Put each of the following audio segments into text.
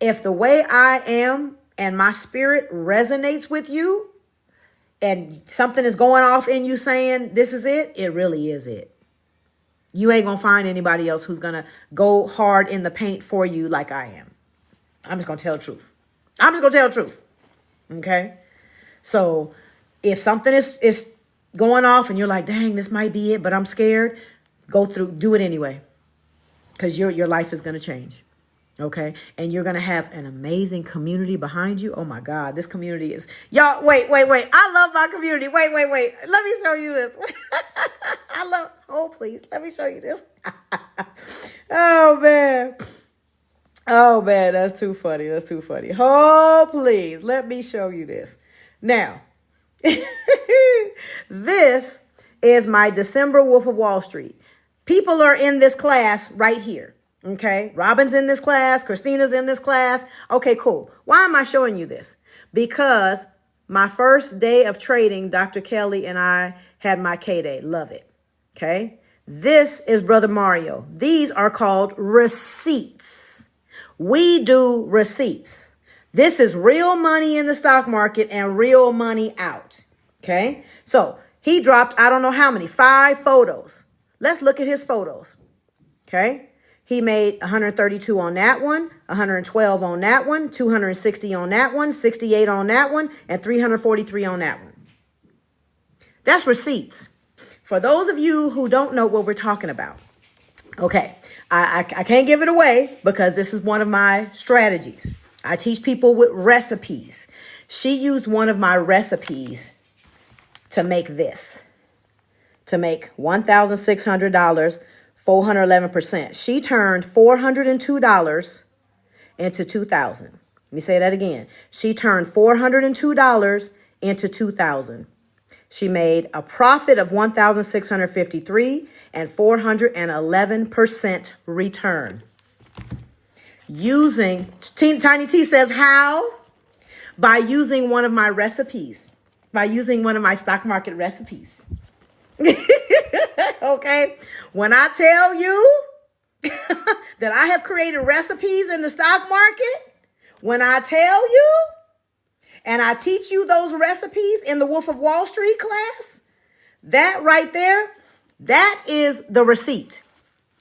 If the way I am and my spirit resonates with you and something is going off in you saying this is it, it really is it. You ain't going to find anybody else who's going to go hard in the paint for you like I am. I'm just going to tell the truth. I'm just going to tell the truth. Okay? So if something is going off and you're like, dang, this might be it, but I'm scared, do it anyway. Because your life is going to change. Okay? And you're going to have an amazing community behind you. Oh my God, this community is, y'all, wait. I love my community. Wait. Let me show you this. Please, let me show you this. Oh man, that's too funny. Oh, please, let me show you this. Now, this is my December Wolf of Wall Street. People are in this class right here. Okay, Robin's in this class. Christina's in this class. Okay, cool. Why am I showing you this? Because my first day of trading, Dr. Kelly and I had my K-Day. Love it. Okay, this is Brother Mario. These are called receipts. We do receipts. This is real money in the stock market and real money out. Okay, so he dropped, I don't know how many, 5 photos. Let's look at his photos. Okay. He made 132 on that one, 112 on that one, 260 on that one, 68 on that one, and 343 on that one. That's receipts. For those of you who don't know what we're talking about, okay, I can't give it away because this is one of my strategies. I teach people with recipes. She used one of my recipes to make this, to make $1,600, 411%. She turned $402 into $2,000. Let me say that again. She turned $402 into $2,000. She made a profit of $1,653 and 411% return. Using, Tiny T says, how? By using one of my recipes. By using one of my stock market recipes. Okay, when I tell you that I have created recipes in the stock market, when I tell you and I teach you those recipes in the Wolf of Wall Street class, that right there, that is the receipt.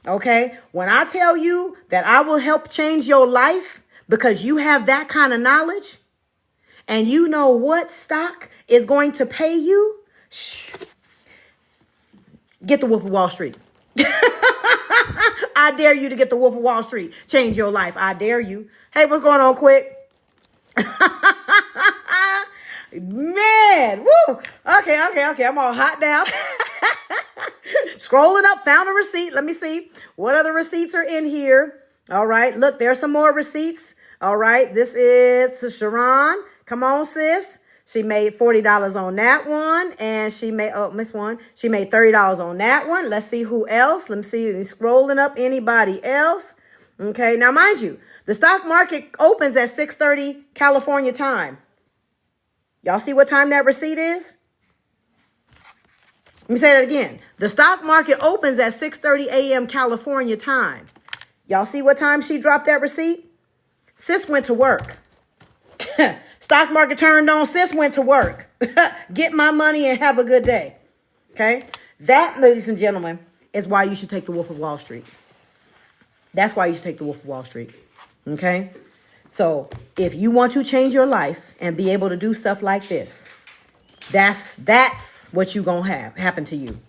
Okay, when I tell you that I will help change your life because you have that kind of knowledge and you know what stock is going to pay you, get the Wolf of Wall Street. I dare you to get the Wolf of Wall Street. Change your life. I dare you. Hey, what's going on, Quick? Man, woo. Okay. I'm all hot now. Scrolling up, found a receipt. Let me see what other receipts are in here. All right, look, there's some more receipts. All right, this is Sharon. Come on, sis. She made $40 on that one, and she made, missed one. She made $30 on that one. Let's see who else. Let me see, scrolling up, anybody else. Okay, now mind you, the stock market opens at 6:30 California time. Y'all see what time that receipt is? Let me say that again. The stock market opens at 6:30 a.m. California time. Y'all see what time she dropped that receipt? Sis went to work. Stock market turned on, sis went to work. Get my money and have a good day. Okay? That, ladies and gentlemen, is why you should take the Wolf of Wall Street. That's why you should take the Wolf of Wall Street. Okay? So if you want to change your life and be able to do stuff like this, that's what you're going to have happen to you.